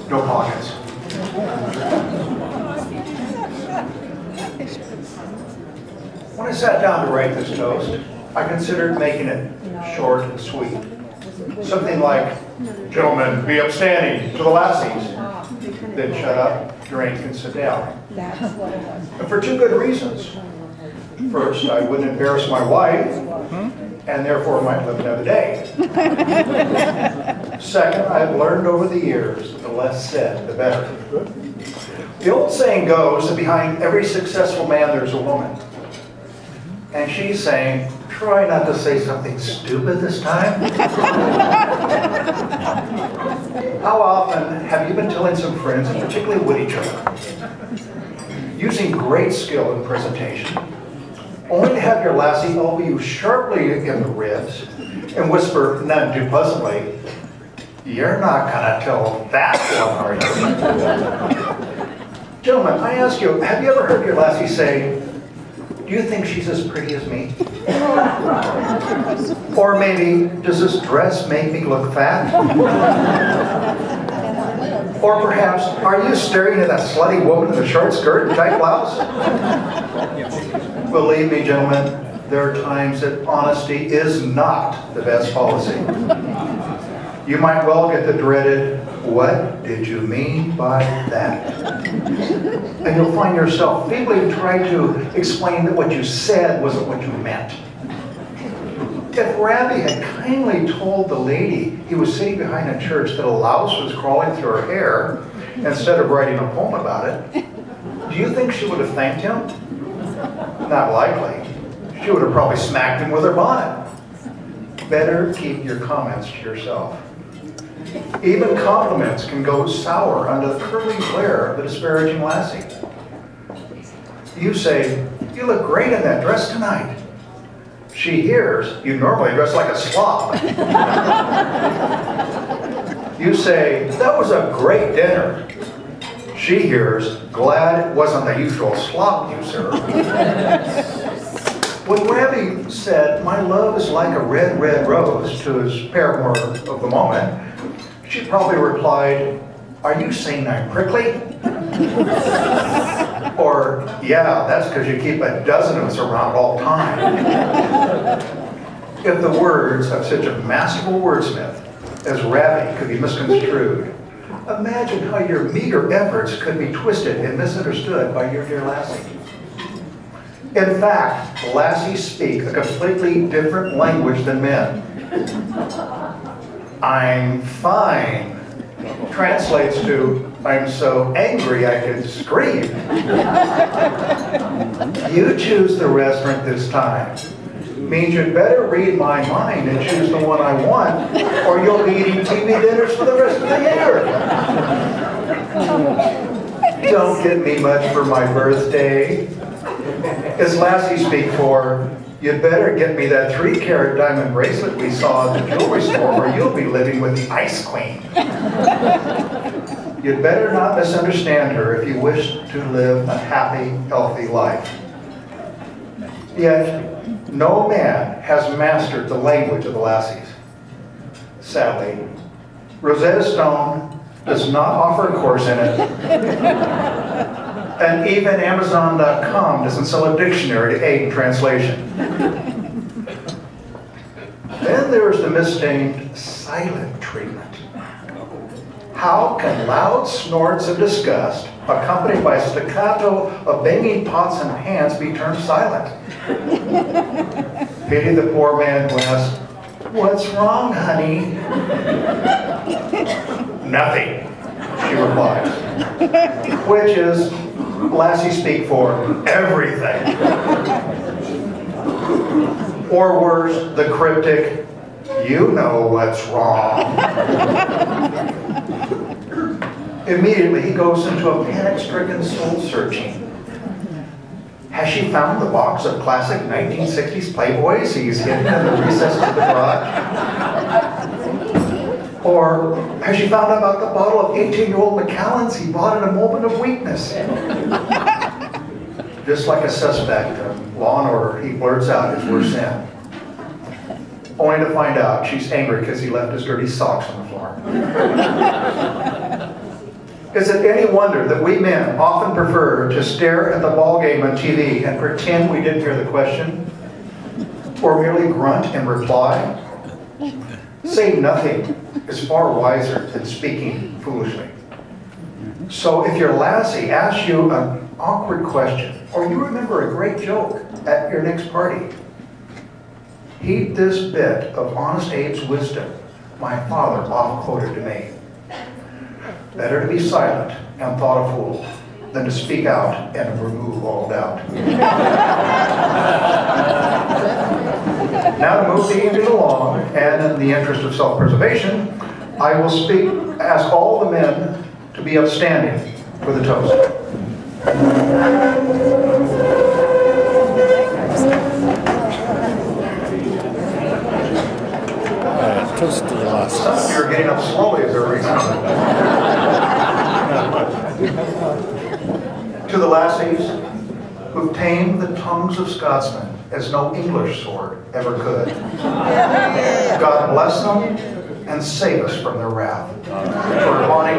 no pockets. When I sat down to write this toast, I considered making it short and sweet. Something like, gentlemen, be upstanding to the Lassies. Then shut up, drink, and sit down. And for two good reasons. First, I wouldn't embarrass my wife, and therefore might live another day. Second, I've learned over the years that the less said, the better. The old saying goes that behind every successful man there's a woman. And she's saying, try not to say something stupid this time. How often have you been telling some friends, and particularly witty joke, using great skill in presentation, only to have your lassie elbow you sharply in the ribs and whisper none too pleasantly, you're not gonna tell that one, are you? Gentlemen, I ask you, have you ever heard your lassie say, do you think she's as pretty as me? Or maybe, does this dress make me look fat? Or perhaps, are you staring at that slutty woman in the short skirt and tight blouse? Believe me, gentlemen, there are times that honesty is not the best policy. You might well get the dreaded, what did you mean by that? And you'll find yourself feebly trying to explain that what you said wasn't what you meant. If Rabbi had kindly told the lady he was sitting behind a church that a louse was crawling through her hair instead of writing a poem about it, do you think she would have thanked him? Not likely. She would have probably smacked him with her bonnet. Better keep your comments to yourself. Even compliments can go sour under the curly glare of the disparaging lassie. You say, you look great in that dress tonight. She hears, you normally dress like a slob. You say, that was a great dinner. She hears, glad it wasn't the usual slop you served. When Rabbi said, my love is like a red, red rose to his paramour of the moment, she probably replied, are you saying I'm prickly? Or, yeah, that's because you keep a dozen of us around all the time. If the words of such a masterful wordsmith as Rabbi could be misconstrued, imagine how your meager efforts could be twisted and misunderstood by your dear lassie. In fact, lassies speak a completely different language than men. I'm fine translates to, I'm so angry I could scream. You choose the restaurant this time. Means you'd better read my mind and choose the one I want, or you'll be eating TV dinners for the rest of the year. Don't get me much for my birthday. As Lassie speak for, you'd better get me that 3-carat diamond bracelet we saw at the jewelry store, or you'll be living with the Ice Queen. You'd better not misunderstand her if you wish to live a happy, healthy life. Yet, no man has mastered the language of the Lassies. Sadly, Rosetta Stone does not offer a course in it, and even Amazon.com doesn't sell a dictionary to aid in translation. Then there's the misnamed silent treatment. How can loud snorts of disgust, accompanied by staccato of banging pots and pans, be termed silent? Pity the poor man who asks, "What's wrong, honey?" "Nothing," she replies. Which is, Lassie speak for everything. Or worse, the cryptic, "You know what's wrong." Immediately he goes into a panic-stricken soul-searching. Has she found the box of classic 1960s Playboys he's hidden in the recesses of the garage? Or has she found out about the bottle of 18-year-old Macallans he bought in a moment of weakness? Just like a suspect in Law and Order, he blurts out his worst sin. Only to find out she's angry because he left his dirty socks on the floor. Is it any wonder that we men often prefer to stare at the ball game on TV and pretend we didn't hear the question? Or merely grunt in reply? Saying nothing is far wiser than speaking foolishly. So if your lassie asks you an awkward question, or you remember a great joke at your next party, heed this bit of Honest Abe's wisdom my father often quoted to me. Better to be silent and thought a fool than to speak out and remove all doubt. Now to move the evening along, and in the interest of self-preservation, I will ask all the men to be upstanding for the toast. Toast to the Lassies. Some of you are getting up slowly as they're resounding. To the Lassies, who've tamed the tongues of Scotsmen as no English sword ever could. God bless them and save us from their wrath. For Bonnie